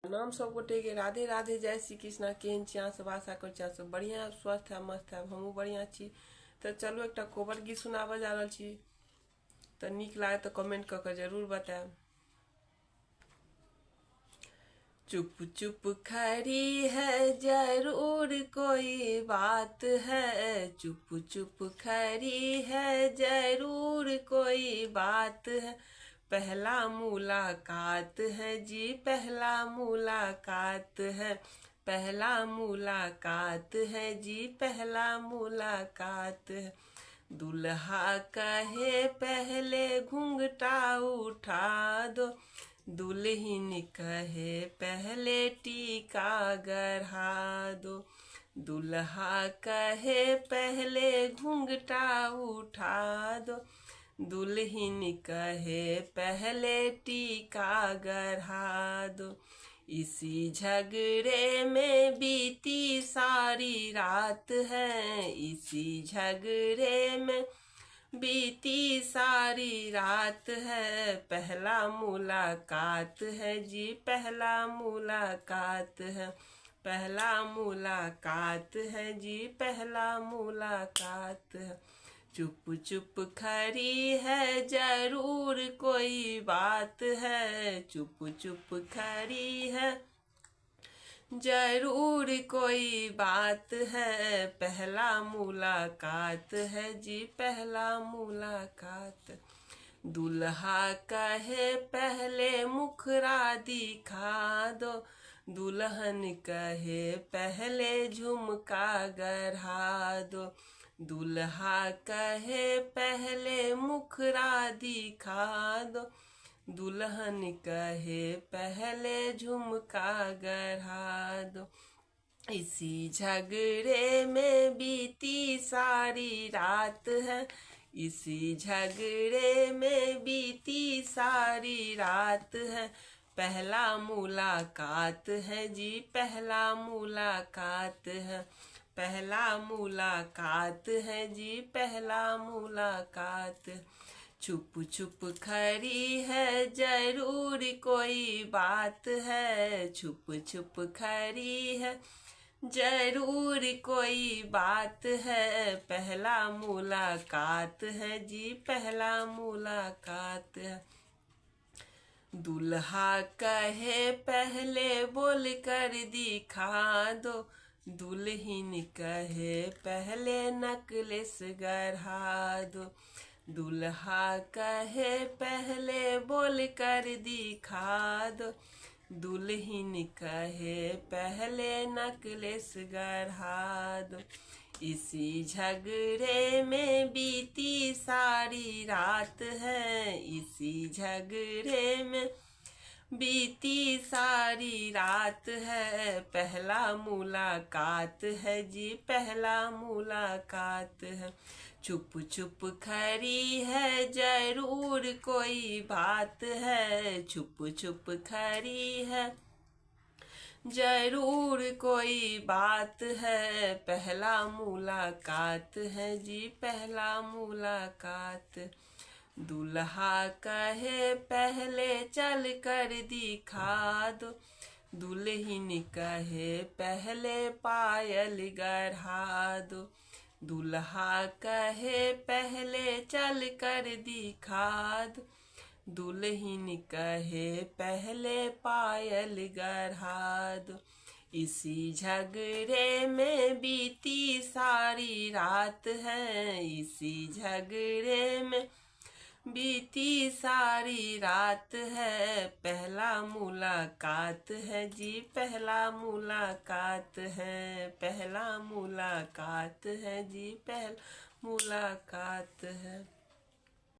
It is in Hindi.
नाम सब गोटे के राधे राधे, जय श्री कृष्णा। केहन छी अहाँ सब? आशा कर छी अहाँ सब बढ़िया स्वस्थ है, मस्त है। हमहूँ बढ़िया छी। तो चलो एक कोबर गीत सुनाबे जा रहा छी, तो नीक लागे तो कमेंट करके जरूर बताएं। चुप चुप खड़ी है जरूर कोई बात है, चुप चुप खड़ी है जरूर कोई बात है। पहला मुलाकात है जी, पहला मुलाकात है। पहला मुलाकात है जी, पहला मुलाकात है। दुल्हा कहे पहले घूंघटा उठा दो, दुल्हन कहे पहले टीका गढ़ा दो। दुल्हा कहे पहले घूंघटा उठा दो, दुल्हन कहे पहले टीका गढ़ा दो। इसी झगड़े में बीती सारी रात है, इसी झगड़े में बीती सारी रात है। पहला मुलाकात है जी, पहला मुलाकात है। पहला मुलाकात है जी, पहला मुलाकात है। चुप चुप खड़ी है जरूर कोई बात है, चुप चुप खड़ी है जरूर कोई बात है। पहला मुलाकात है जी, पहला मुलाकात। दुल्हा कहे पहले मुखरा दिखा दो, दुल्हन कहे पहले झुमका गढ़ा दो। दुल्हा कहे पहले मुखरा दिखा दो, दुल्हन कहे पहले झुमका गढ़ा दो। इसी झगड़े में बीती सारी रात है, इसी झगड़े में बीती सारी रात है। पहला मुलाकात है जी, पहला मुलाकात है। पहला मुलाकात है जी, पहला मुलाकात। छुप छुप खड़ी है जरूर कोई बात है, छुप छुप खड़ी है जरूर कोई बात है। पहला मुलाकात है जी, पहला मुलाकात है। दुल्हा कहे पहले बोल कर दिखा दो, दुल्हन कहे पहले नकलेस गढ़ा दो। दुल्हा कहे पहले बोल कर दिखा दो, दुल्हन कहे पहले नकलेस गढ़ा दो। इसी झगड़े में बीती सारी रात है, इसी झगड़े में बीती सारी रात है। पहला मुलाकात है जी, पहला मुलाकात है। चुप चुप खड़ी है जरूर कोई बात है, चुप चुप खड़ी है जरूर कोई बात है। पहला मुलाकात है जी, पहला मुलाकात। दुल्हा कहे पहले चल कर दिखा दो, दुल्हन कहे पहले पायल गढ़ा दो। दुल्हा कहे पहले चल कर दिखा दो, दुल्हन कहे पहले पायल गढ़ा दो। इसी झगड़े में बीती सारी रात है, इसी झगड़े में बीती सारी रात है। पहला मुलाकात है जी, पहला मुलाकात है। पहला मुलाकात है जी, पहला मुलाकात है।